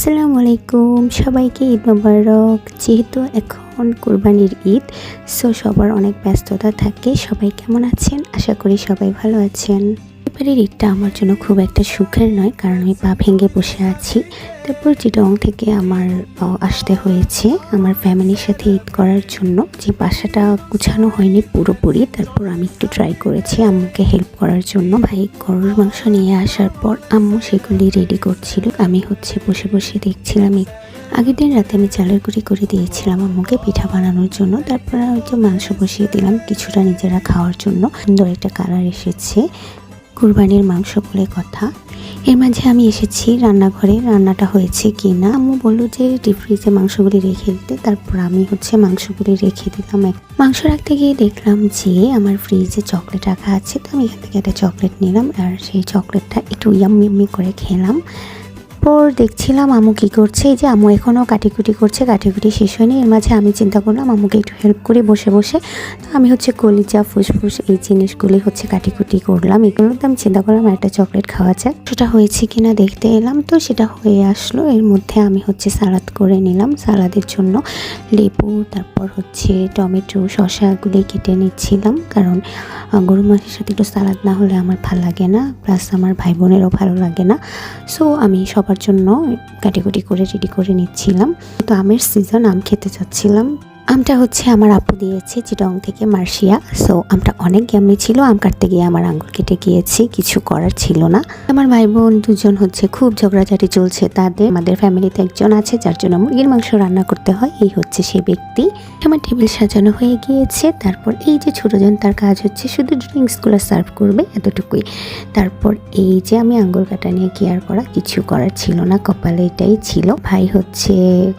আসসালামু আলাইকুম, সবাইকে ঈদ মোবারক। যেহেতু এখন কুরবানির ঈদ, সো সবার অনেক ব্যস্ততা থাকে। সবাই কেমন আছেন? আশা করি সবাই ভালো আছেন। এবারের ঈদটা আমার জন্য খুব একটা সুখের নয়, কারণ আমি পা ভেঙে বসে আছি। তারপর চিটাগং থেকে আমার আসতে হয়েছে আমার ফ্যামিলির সাথে ঈদ করার জন্য। যে বাসাটা গুছানো হয়নি পুরোপুরি, তারপর আমি একটু ট্রাই করেছি আম্মুকে হেল্প করার জন্য। ভাই গরুর মাংস নিয়ে আসার পর আম্মু সেগুলি রেডি করছিল, আমি বসে বসে দেখছিলাম। আগের দিন রাতে আমি চালের গুঁড়ি করে দিয়েছিলাম আম্মুকে পিঠা বানানোর জন্য। তারপর হচ্ছে মাংস বসিয়ে দিলাম কিছুটা নিজেরা খাওয়ার জন্য। সুন্দর একটা কালার এসেছে, কুরবানির মাংস বলে কথা। এর মাঝে আমি এসেছি রান্নাঘরে, রান্নাটা হয়েছে কি না। আম্মু বললো যে ডিপ ফ্রিজে মাংসগুলি রেখে দিতে। তারপর আমি মাংসগুলি রেখে দিলাম। মাংস রাখতে গিয়ে দেখলাম যে আমার ফ্রিজে চকলেট রাখা আছে, তো আমি এখান থেকে একটা চকলেট নিলাম আর সেই চকলেটটা একটু ইয়াম্মি করে খেলাম। পর দেখছিলাম আম্মু কী করছে। এই যে আম্মু এখনও কাটিকুটি করছে, কাটিকুটি শেষ হয়নি। এর মাঝে আমি চিন্তা করলাম আম্মুকে একটু হেল্প করে বসে বসে। তো আমি কলিজা ফুসফুস এই জিনিসগুলি কাটিকুটি করলাম। এগুলোতে আমি চিন্তা করলাম একটা চকলেট খাওয়া যাক। সেটা হয়েছে কিনা দেখতে এলাম, তো সেটা হয়ে আসলো। এর মধ্যে আমি সালাদ করে নিলাম। সালাদের জন্য লেবু, তারপর টমেটো, শসাগুলি কেটে নিচ্ছিলাম, কারণ গরু মাংসের সাথে একটু সালাদ না হলে আমার ভালো লাগে না, প্লাস আমার ভাই বোনেরও ভালো লাগে না। সো আমি সবার জন্য কাটিকুটি করে রেডি করে নিচ্ছিলাম। তো আমের সিজন, আম খেতে চাচ্ছিলাম। আমটা আমার আপু দিয়েছে চিটাগং থেকে, মার্শিয়া। সো আমটা অনেক ইয়াম্মি ছিল। আম কাটতে গিয়ে আমার আঙ্গুল কেটে গিয়েছে, কিছু করার ছিল না। আমার ভাই বোন দুজন খুব ঝগড়াঝাটি চলছে তাদের। আমাদের ফ্যামিলিতে একজন আছে যার জন্য মুরগির মাংস রান্না করতে হয়, এই সে ব্যক্তি। আমার টেবিল সাজানো হয়ে গিয়েছে। তারপর এই যে ছোটজন, তার কাজ শুধু ড্রিঙ্কসগুলো সার্ভ করবে, এতটুকুই। তারপর এই যে আমি আঙ্গুল কাটা নিয়ে কেয়ার করা, কিছু করার ছিল না, কপালে এটাই ছিল। ভাই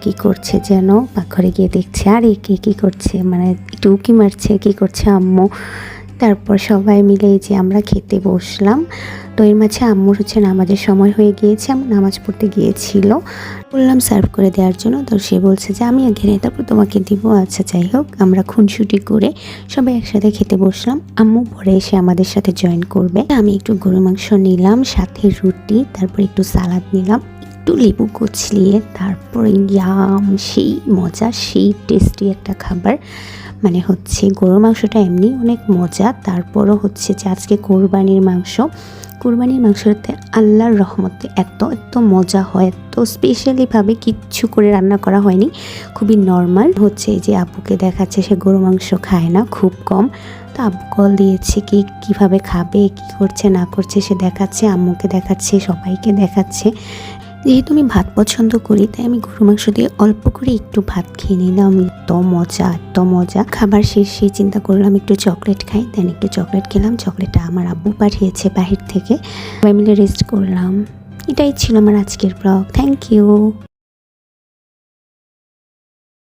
কি করছে যেন, পাকঘরে গিয়ে দেখছে আর কে কি করছে, মানে একটু উকি মারছে কি করছে আম্মু। তারপর সবাই মিলে যে আমরা খেতে বসলাম। তো এর মাঝে আম্মুর নামাজের সময় হয়ে গিয়েছে, আমার নামাজ পড়তে গিয়েছিল। বললাম সার্ভ করে দেওয়ার জন্য, তো সে বলছে যে আমি আগে নেই, তারপর তোমাকে দিব। আচ্ছা যাই হোক, আমরা খুনসুটি করে সবাই একসাথে খেতে বসলাম। আম্মু পরে এসে আমাদের সাথে জয়েন করবে। আমি একটু গরু মাংস নিলাম, সাথে রুটি, তারপর একটু সালাদ নিলাম, একটু লেবু কুচলিয়ে। তারপর ইয়াম, সেই মজা, সেই টেস্টি একটা খাবার। মানে গরুর মাংসটা এমনি অনেক মজা, তারপরও যে আজকে কোরবানির মাংসতে আল্লাহর রহমতে এত মজা হয়, এত স্পেশালিভাবে কিচ্ছু করে রান্না করা হয়নি, খুবই নর্মাল। এই যে আব্বুকে দেখাচ্ছে, সে গরু মাংস খায় না, খুব কম। তো আব্বু কল দিয়েছে কীভাবে খাবে, কী করছে না করছে সে দেখাচ্ছে, আম্মুকে দেখাচ্ছে, সবাইকে দেখাচ্ছে। যেহেতু আমি ভাত পছন্দ করি, তাই আমি গরু মাংস দিয়ে অল্প করে একটু ভাত খেয়ে নিলাম। এত মজা। খাবার শেষে চিন্তা করলাম একটু চকলেট খাই, দেন একটু চকলেট খেলাম। চকলেটটা আমার আব্বু পাঠিয়েছে বাহির থেকে। সবাই মিলে রেস্ট করলাম। এটাই ছিল আমার আজকের ব্লগ। Thank you.